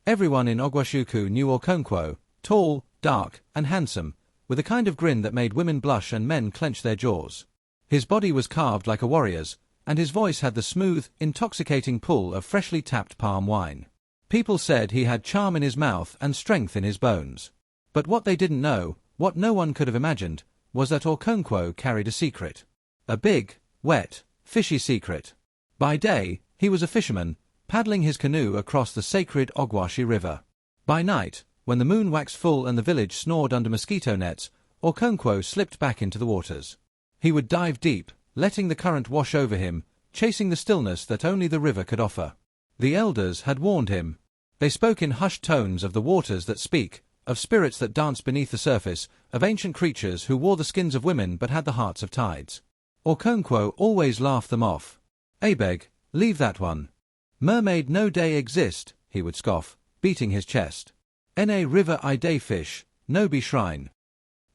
Everyone in Ogwashi-Uku knew Okonkwo, tall, dark, and handsome, with a kind of grin that made women blush and men clench their jaws. His body was carved like a warrior's, and his voice had the smooth, intoxicating pull of freshly tapped palm wine. People said he had charm in his mouth and strength in his bones. But what they didn't know, what no one could have imagined, was that Okonkwo carried a secret. A big, wet, fishy secret. By day, he was a fisherman, paddling his canoe across the sacred Ogwashi River. By night, when the moon waxed full and the village snored under mosquito nets, Okonkwo slipped back into the waters. He would dive deep, letting the current wash over him, chasing the stillness that only the river could offer. The elders had warned him. They spoke in hushed tones of the waters that speak, of spirits that danced beneath the surface, of ancient creatures who wore the skins of women but had the hearts of tides. Okonkwo always laughed them off. "Abeg, leave that one. Mermaid no day exist," he would scoff, beating his chest. "Na river I day fish, no be shrine."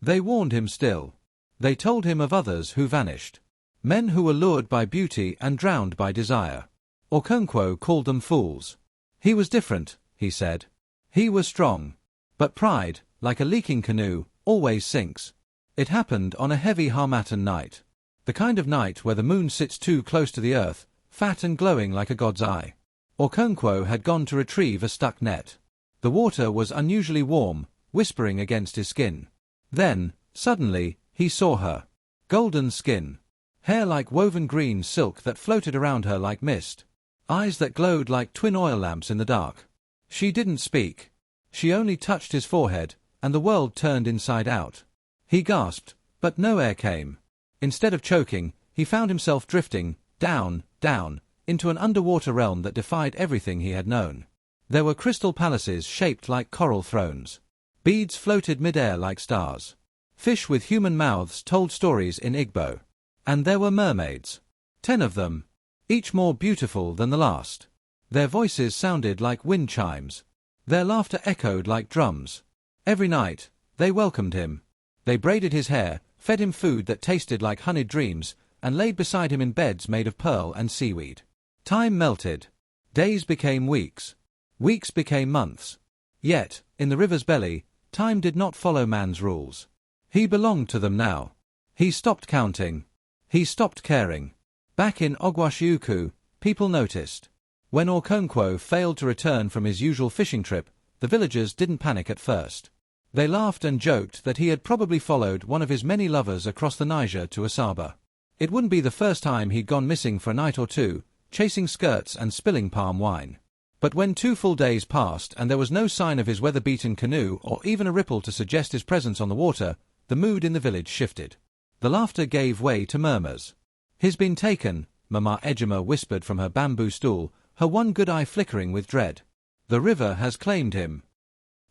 They warned him still. They told him of others who vanished. Men who were lured by beauty and drowned by desire. Okonkwo called them fools. He was different, he said. He was strong. But pride, like a leaking canoe, always sinks. It happened on a heavy Harmattan night. The kind of night where the moon sits too close to the earth, fat and glowing like a god's eye. Okonkwo had gone to retrieve a stuck net. The water was unusually warm, whispering against his skin. Then, suddenly, he saw her. Golden skin. Hair like woven green silk that floated around her like mist. Eyes that glowed like twin oil lamps in the dark. She didn't speak. She only touched his forehead, and the world turned inside out. He gasped, but no air came. Instead of choking, he found himself drifting, down, down, into an underwater realm that defied everything he had known. There were crystal palaces shaped like coral thrones. Beads floated mid-air like stars. Fish with human mouths told stories in Igbo. And there were mermaids. 10 of them. Each more beautiful than the last. Their voices sounded like wind chimes. Their laughter echoed like drums. Every night, they welcomed him. They braided his hair, fed him food that tasted like honeyed dreams, and laid beside him in beds made of pearl and seaweed. Time melted. Days became weeks. Weeks became months. Yet, in the river's belly, time did not follow man's rules. He belonged to them now. He stopped counting. He stopped caring. Back in Ogwashi-Uku, people noticed. When Okonkwo failed to return from his usual fishing trip, the villagers didn't panic at first. They laughed and joked that he had probably followed one of his many lovers across the Niger to Asaba. It wouldn't be the first time he'd gone missing for a night or two, chasing skirts and spilling palm wine. But when 2 full days passed and there was no sign of his weather-beaten canoe or even a ripple to suggest his presence on the water, the mood in the village shifted. The laughter gave way to murmurs. "He's been taken," Mama Ejima whispered from her bamboo stool, her one good eye flickering with dread. "The river has claimed him."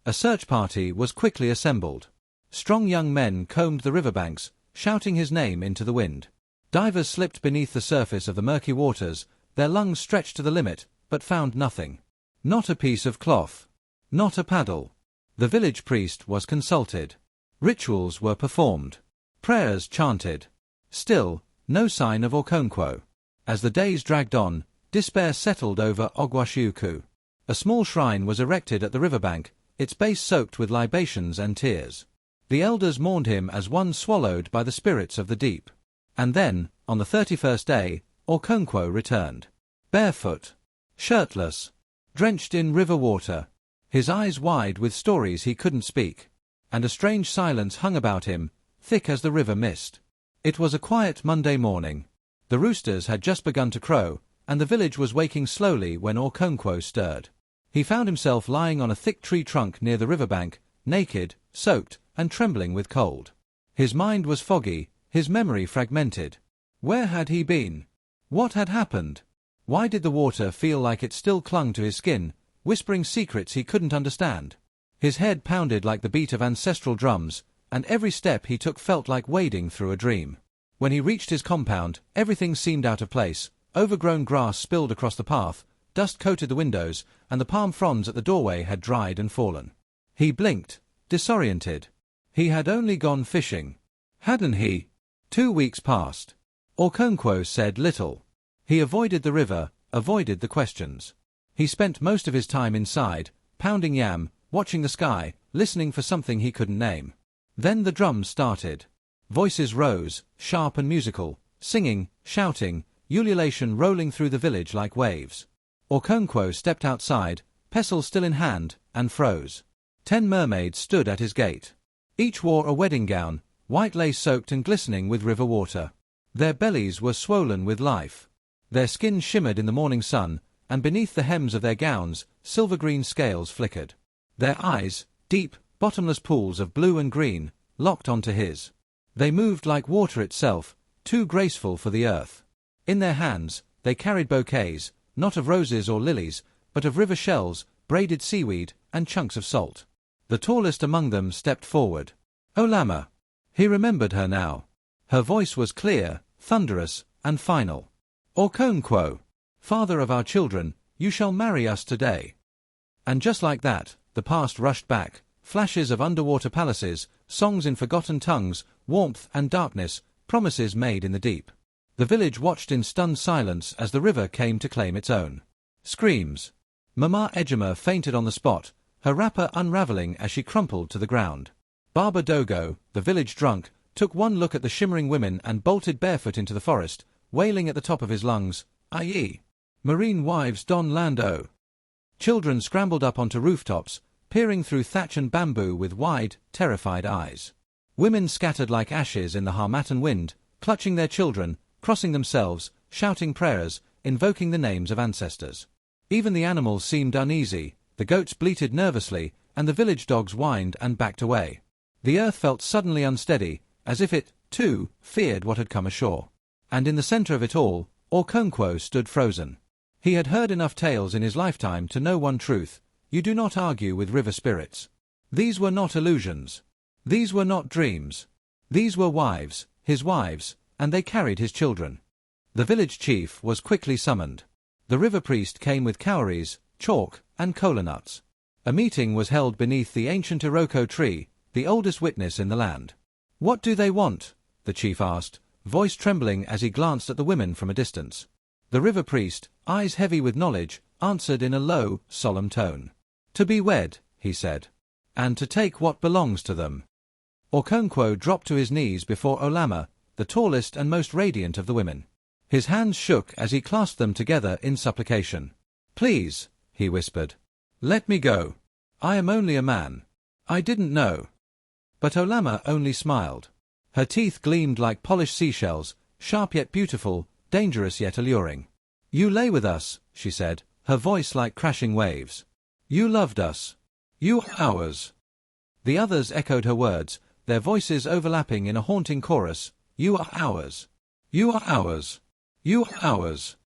A search party was quickly assembled. Strong young men combed the riverbanks, shouting his name into the wind. Divers slipped beneath the surface of the murky waters, their lungs stretched to the limit, but found nothing. Not a piece of cloth. Not a paddle. The village priest was consulted. Rituals were performed. Prayers chanted. Still, no sign of Okonkwo. As the days dragged on, despair settled over Ogwashi-Uku. A small shrine was erected at the riverbank, its base soaked with libations and tears. The elders mourned him as one swallowed by the spirits of the deep. And then, on the 31st day, Okonkwo returned. Barefoot. Shirtless. Drenched in river water. His eyes wide with stories he couldn't speak. And a strange silence hung about him, thick as the river mist. It was a quiet Monday morning. The roosters had just begun to crow, and the village was waking slowly when Okonkwo stirred. He found himself lying on a thick tree trunk near the riverbank, naked, soaked, and trembling with cold. His mind was foggy, his memory fragmented. Where had he been? What had happened? Why did the water feel like it still clung to his skin, whispering secrets he couldn't understand? His head pounded like the beat of ancestral drums, and every step he took felt like wading through a dream. When he reached his compound, everything seemed out of place. Overgrown grass spilled across the path, dust coated the windows, and the palm fronds at the doorway had dried and fallen. He blinked, disoriented. He had only gone fishing. Hadn't he? 2 weeks passed. Okonkwo said little. He avoided the river, avoided the questions. He spent most of his time inside, pounding yam, watching the sky, listening for something he couldn't name. Then the drums started. Voices rose, sharp and musical, singing, shouting, ululation rolling through the village like waves. Okonkwo stepped outside, pestle still in hand, and froze. 10 mermaids stood at his gate. Each wore a wedding gown, white lace soaked and glistening with river water. Their bellies were swollen with life. Their skin shimmered in the morning sun, and beneath the hems of their gowns, silver-green scales flickered. Their eyes, deep, bottomless pools of blue and green, locked onto his. They moved like water itself, too graceful for the earth. In their hands, they carried bouquets, not of roses or lilies, but of river shells, braided seaweed, and chunks of salt. The tallest among them stepped forward. Olama. He remembered her now. Her voice was clear, thunderous, and final. Okonkwo, father of our children, you shall marry us today. And just like that, the past rushed back, flashes of underwater palaces, songs in forgotten tongues, warmth and darkness, promises made in the deep. The village watched in stunned silence as the river came to claim its own. Screams. Mama Ejima fainted on the spot, her wrapper unraveling as she crumpled to the ground. Baba Dogo, the village drunk, took one look at the shimmering women and bolted barefoot into the forest, wailing at the top of his lungs, "Aye! Marine wives Don Lando!" Children scrambled up onto rooftops, peering through thatch and bamboo with wide, terrified eyes. Women scattered like ashes in the Harmattan wind, clutching their children, crossing themselves, shouting prayers, invoking the names of ancestors. Even the animals seemed uneasy, the goats bleated nervously, and the village dogs whined and backed away. The earth felt suddenly unsteady, as if it, too, feared what had come ashore. And in the center of it all, Okonkwo stood frozen. He had heard enough tales in his lifetime to know one truth: you do not argue with river spirits. These were not illusions. These were not dreams. These were wives, his wives, and they carried his children. The village chief was quickly summoned. The river priest came with cowries, chalk, and kola nuts. A meeting was held beneath the ancient Iroko tree, the oldest witness in the land. "What do they want?" the chief asked, voice trembling as he glanced at the women from a distance. The river priest, eyes heavy with knowledge, answered in a low, solemn tone. "To be wed," he said, "and to take what belongs to them." Okonkwo dropped to his knees before Olama, the tallest and most radiant of the women. His hands shook as he clasped them together in supplication. "Please," he whispered, "let me go. I am only a man. I didn't know." But Olama only smiled. Her teeth gleamed like polished seashells, sharp yet beautiful, dangerous yet alluring. "You lay with us," she said, her voice like crashing waves. "You loved us. You are ours." The others echoed her words, their voices overlapping in a haunting chorus. "You are ours. You are ours. You are ours."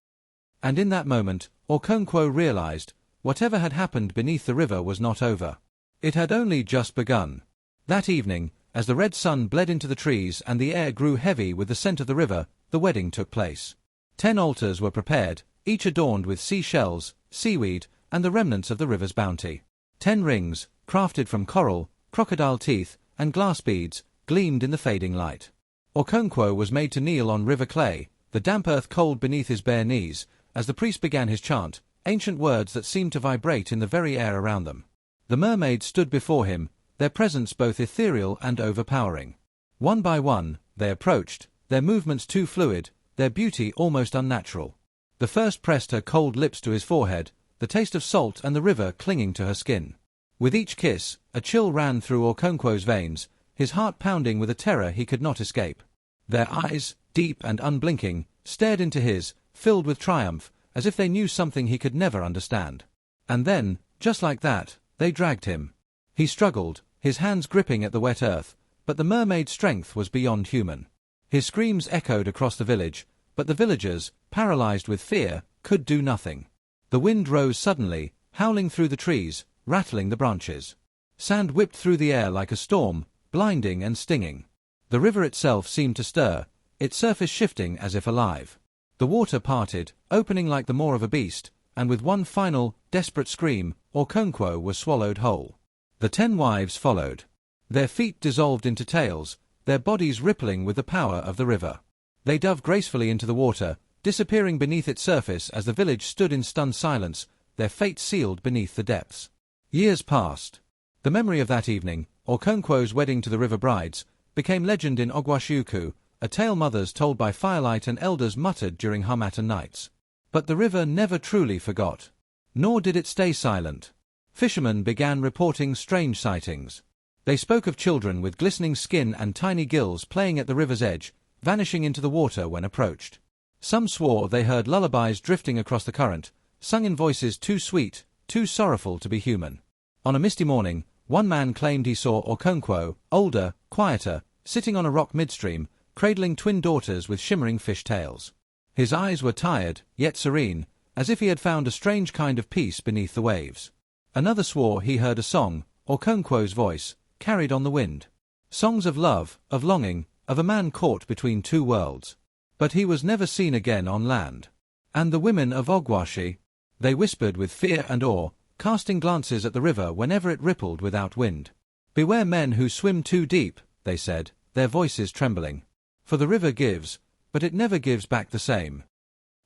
And in that moment, Okonkwo realized, whatever had happened beneath the river was not over. It had only just begun. That evening, as the red sun bled into the trees and the air grew heavy with the scent of the river, the wedding took place. 10 altars were prepared, each adorned with seashells, seaweed, and the remnants of the river's bounty. 10 rings, crafted from coral, crocodile teeth, and glass beads, gleamed in the fading light. Okonkwo was made to kneel on river clay, the damp earth cold beneath his bare knees, as the priest began his chant, ancient words that seemed to vibrate in the very air around them. The mermaids stood before him, their presence both ethereal and overpowering. One by one, they approached, their movements too fluid, their beauty almost unnatural. The first pressed her cold lips to his forehead, the taste of salt and the river clinging to her skin. With each kiss, a chill ran through Okonkwo's veins, his heart pounding with a terror he could not escape. Their eyes, deep and unblinking, stared into his, filled with triumph, as if they knew something he could never understand. And then, just like that, they dragged him. He struggled, his hands gripping at the wet earth, but the mermaid's strength was beyond human. His screams echoed across the village, but the villagers, paralyzed with fear, could do nothing. The wind rose suddenly, howling through the trees, rattling the branches. Sand whipped through the air like a storm, blinding and stinging. The river itself seemed to stir, its surface shifting as if alive. The water parted, opening like the maw of a beast, and with one final, desperate scream, Okonkwo was swallowed whole. The 10 wives followed. Their feet dissolved into tails, their bodies rippling with the power of the river. They dove gracefully into the water, disappearing beneath its surface as the village stood in stunned silence, their fate sealed beneath the depths. Years passed. The memory of that evening, Okonkwo's wedding to the river brides, became legend in Ogwashi-Uku, a tale mothers told by firelight and elders muttered during harmattan nights. But the river never truly forgot. Nor did it stay silent. Fishermen began reporting strange sightings. They spoke of children with glistening skin and tiny gills playing at the river's edge, vanishing into the water when approached. Some swore they heard lullabies drifting across the current, sung in voices too sweet, too sorrowful to be human. On a misty morning, one man claimed he saw Okonkwo, older, quieter, sitting on a rock midstream, cradling twin daughters with shimmering fish tails. His eyes were tired, yet serene, as if he had found a strange kind of peace beneath the waves. Another swore he heard a song, Okonkwo's voice, carried on the wind. Songs of love, of longing, of a man caught between two worlds. But he was never seen again on land. And the women of Ogwashi, they whispered with fear and awe, casting glances at the river whenever it rippled without wind. Beware men who swim too deep, they said, their voices trembling. For the river gives, but it never gives back the same.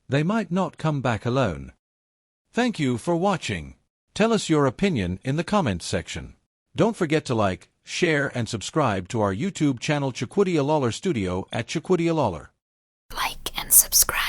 They might not come back alone. Thank you for watching. Tell us your opinion in the comments section. Don't forget to like, share, and subscribe to our YouTube channel WickedWaters Studio at WickedWaters. Like and subscribe.